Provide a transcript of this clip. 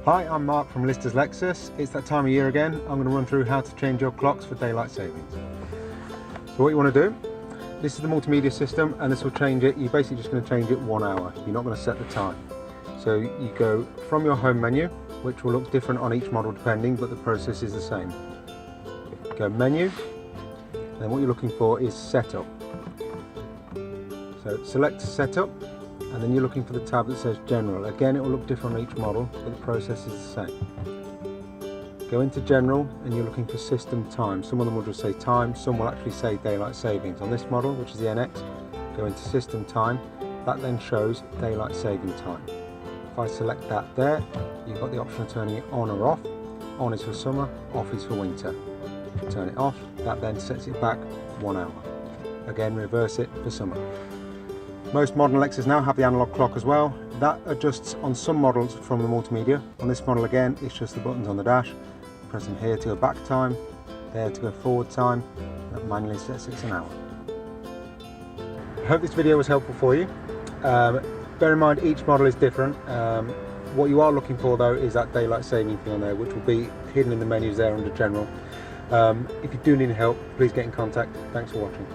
Hi, I'm Mark from Lexus. It's that time of year again. I'm going to run through how to change your clocks for daylight savings. So what you want to do, this is the multimedia system and this will change it. You're basically just going to change it 1 hour. You're not going to set the time. So you go from your home menu, which will look different on each model depending, but the process is the same. Go menu, and then what you're looking for is setup. So select setup, and then you're looking for the tab that says general. Again, it will look different on each model, but the process is the same. Go into general and you're looking for system time. Some of them will just say time, some will actually say daylight savings. On this model, which is the NX, go into system time. That then shows daylight saving time. If I select that there, you've got the option of turning it on or off. On is for summer, off is for winter. Turn it off, that then sets it back 1 hour. Again, reverse it for summer. Most modern Lexus now have the analog clock as well. That adjusts on some models from the multimedia. On this model again, it's just the buttons on the dash. Press them here to go back time, there to go forward time. That manually sets it to an hour. I hope this video was helpful for you. Bear in mind each model is different. What you are looking for though is that daylight saving thing on there, which will be hidden in the menus there under general. If you do need help, please get in contact. Thanks for watching.